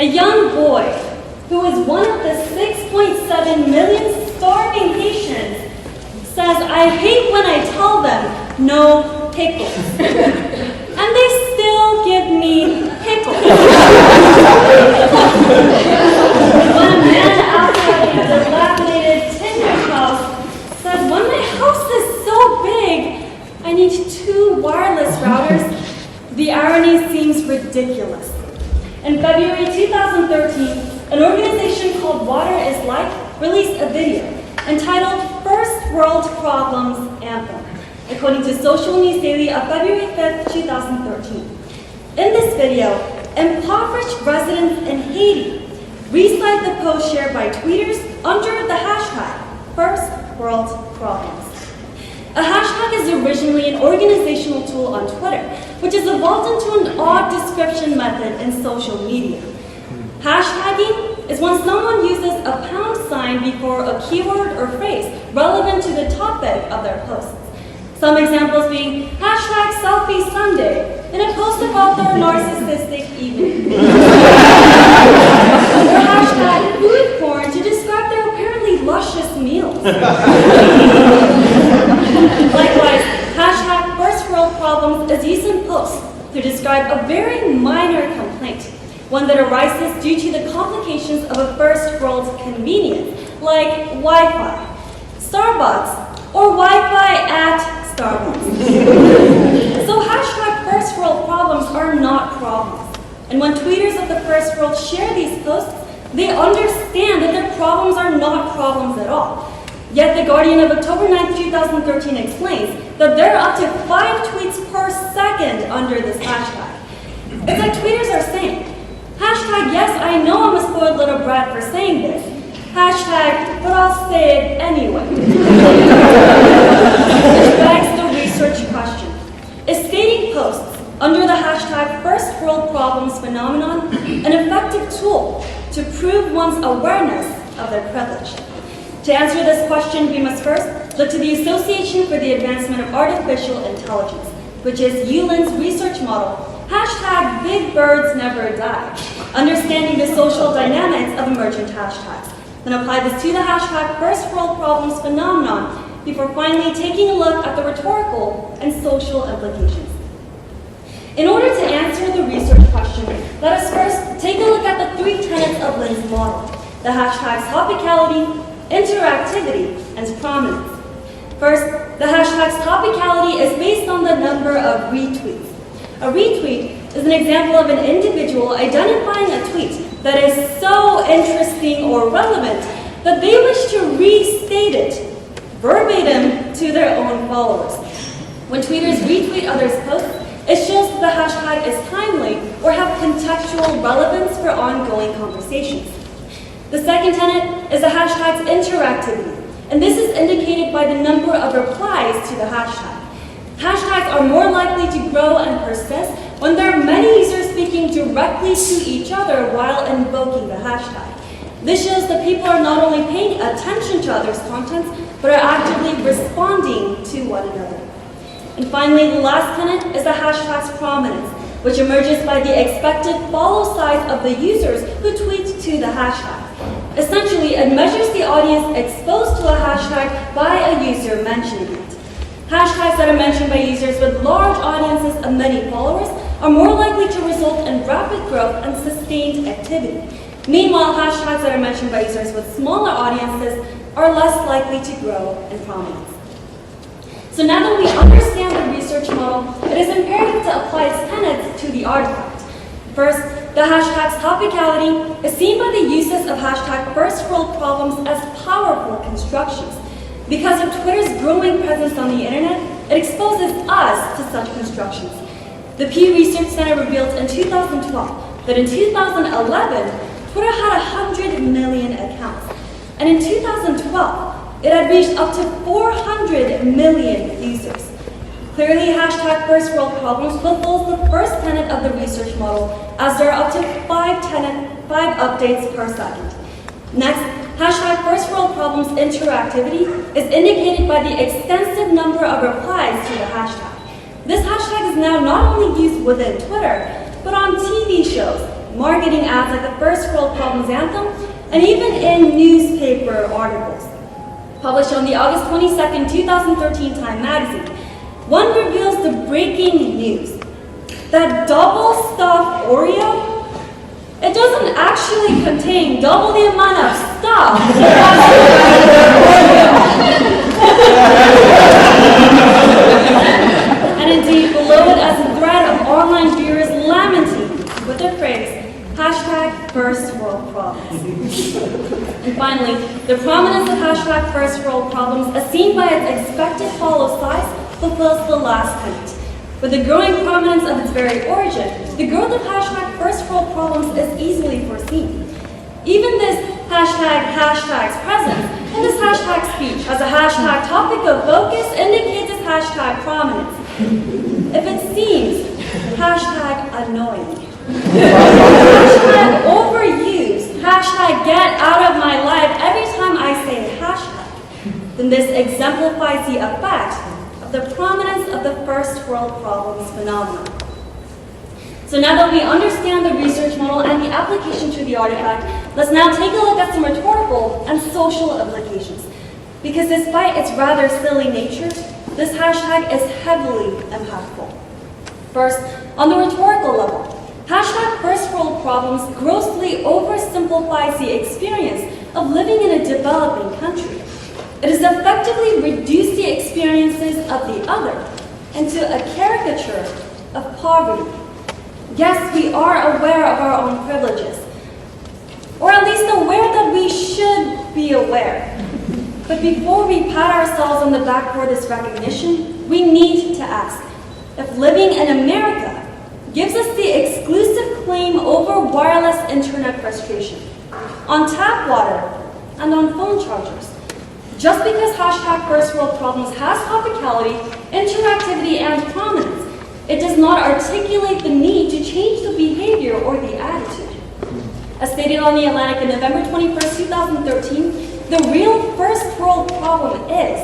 A young boy who is one of the 6.7 million starving Haitians says, "I hate when I tell them no pickles." And they still give me pickles. When a man outside a dilapidated timber house says, "When my house is so big, I need 2 wireless routers," the irony seems ridiculous. In February 2013, an organization called Water is Life released a video entitled First World Problems Anthem, according to Social News Daily of February 5th, 2013. In this video, impoverished residents in Haiti recite the post shared by tweeters under the hashtag First World Problems. A hashtag is originally an organizational tool on Twitter, which has evolved into an odd description method in social media. Hashtagging is when someone uses a # before a keyword or phrase relevant to the topic of their posts. Some examples being hashtag selfie Sunday in a post about their narcissistic evening. Or hashtag food porn to describe their apparently luscious meals. Likewise, hashtag First World Problems is used in posts to describe a very minor complaint, one that arises due to the complications of a first world convenience, like Wi-Fi, Starbucks, or Wi-Fi at Starbucks. So hashtag First World Problems are not problems. And when tweeters of the first world share these posts, they understand that their problems are not problems at all. Yet The Guardian of October 9, 2013 explains that there are up to 5 tweets per second under this hashtag. It's like tweeters are saying, hashtag yes, I know I'm a spoiled little brat for saying this. Hashtag, but I'll say it anyway. Which begs the research question. Is stating posts under the hashtag First World Problems phenomenon an effective tool to prove one's awareness of their privilege? To answer this question, we must first look to the Association for the Advancement of Artificial Intelligence, which is ULIN's research model, hashtag Big Birds Never Die, understanding the social dynamics of emergent hashtags. Then apply this to the hashtag First World Problems phenomenon before finally taking a look at the rhetorical and social implications. In order to answer the research question, let us first take a look at the 3 tenets of Lin's model, the hashtags topicality, interactivity, and prominence. First, the hashtag's topicality is based on the number of retweets. A retweet is an example of an individual identifying a tweet that is so interesting or relevant that they wish to restate it verbatim to their own followers. When tweeters retweet others' posts, it shows that the hashtag is timely or have contextual relevance for ongoing conversations. The second tenet is the hashtag's interactivity, and this is indicated by the number of replies to the hashtag. Hashtags are more likely to grow and persist when there are many users speaking directly to each other while invoking the hashtag. This shows that people are not only paying attention to others' contents, but are actively responding to one another. And finally, the last tenet is the hashtag's prominence, which emerges by the expected follow size of the users who tweet to the hashtag. Essentially, it measures the audience exposed to a hashtag by a user mentioning it. Hashtags that are mentioned by users with large audiences of many followers are more likely to result in rapid growth and sustained activity. Meanwhile, hashtags that are mentioned by users with smaller audiences are less likely to grow in prominence. So now that we understand the research model, it is imperative to apply its tenets to the artifact. First, the hashtag's topicality is seen by the uses of hashtag First World Problems as powerful constructions. Because of Twitter's growing presence on the internet, it exposes us to such constructions. The Pew Research Center revealed in 2012 that in 2011, Twitter had 100 million accounts. And in 2012, it had reached up to 400 million users. Clearly, hashtag First World Problems fulfills the first tenet of the research model, as there are up to 5 updates per second. Next, hashtag First World Problems interactivity is indicated by the extensive number of replies to the hashtag. This hashtag is now not only used within Twitter, but on TV shows, marketing ads like the First World Problems Anthem, and even in newspaper articles. Published on the August 22nd, 2013 Time magazine, one reveals the breaking news that double stuffed Oreo, it doesn't actually contain double the amount of stuff. And indeed, below it as a thread of online viewers lamenting with the phrase, hashtag first world problems. And finally, the prominence of hashtag first world problems, as seen by its expected follow size, fulfills the last tenet. With the growing prominence of its very origin, the growth of hashtag first world problems is easily foreseen. Even this hashtag's presence in this hashtag speech as a hashtag topic of focus indicates its hashtag prominence. If it seems hashtag annoying, hashtag overused, hashtag get out of my life every time I say hashtag, then this exemplifies the effect of the prominence of the first world problems phenomenon. So now that we understand the research model and the application to the artifact, let's now take a look at some rhetorical and social implications. Because despite its rather silly nature, this hashtag is heavily impactful. First, on the rhetorical level, hashtag first world problems grossly oversimplifies the experience of living in a developing country. It has effectively reduced the experiences of the other into a caricature of poverty. Yes, we are aware of our own privileges, or at least aware that we should be aware. But before we pat ourselves on the back for this recognition, we need to ask if living in America gives us the exclusive claim over wireless internet frustration, on tap water, and on phone chargers. Just because hashtag first world problems has topicality, interactivity, and prominence, it does not articulate the need to change the behavior or the attitude. As stated on The Atlantic on November 21st, 2013, the real first world problem is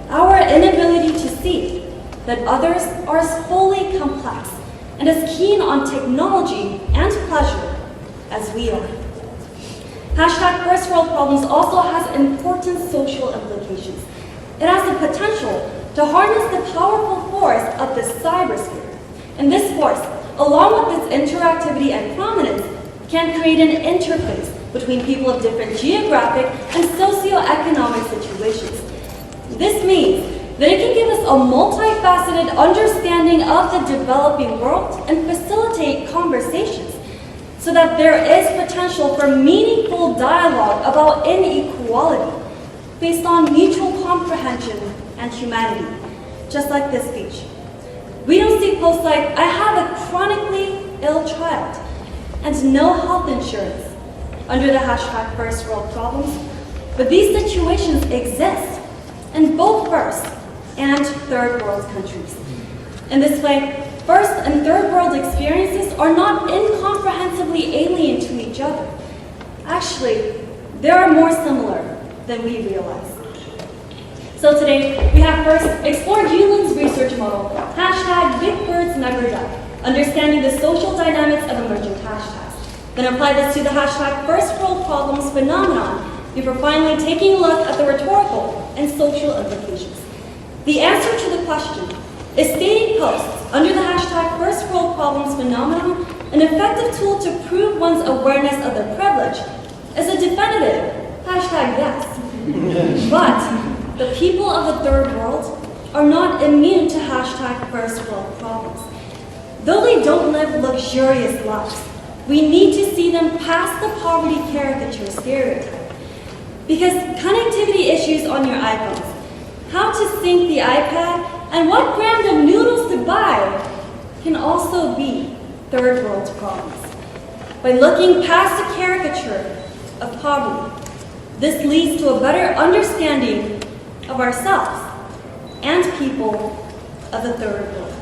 our inability to see that others are as wholly complex and as keen on technology and pleasure as we are. Hashtag first world problems also has important social implications. It has the potential to harness the powerful force of the cybersphere. And this force, along with its interactivity and prominence, can create an interface between people of different geographic and socioeconomic situations. This means that it can give us a multifaceted understanding of the developing world and facilitate conversations so that there is potential for meaningful dialogue about inequality based on mutual comprehension and humanity, just like this speech. We don't see posts like, I have a chronically ill child and no health insurance under the hashtag first world problems, but these situations exist in both first and third world countries. In this way, first and third world experiences are not incomprehensibly alien to each other. Actually, they are more similar than we realize. So today, we have first explored Yulin's research model, hashtag Big Birds Never Die, understanding the social dynamics of emerging hashtags. Then apply this to the hashtag First World Problems phenomenon before finally taking a look at the rhetorical and social implications. The answer to the question, is stating posts under the hashtag First World Problems phenomenon an effective tool to prove one's awareness of their privilege? Is a definitive hashtag yes. But the people of the third world are not immune to hashtag First World Problems. Though they don't live luxurious lives, we need to see them past the poverty caricature stereotype. Because connectivity issues on your iPhones, how to sync the iPad, and what brand of noodles to buy can also be third world problems. By looking past the caricature of poverty, this leads to a better understanding of ourselves and people of the third world.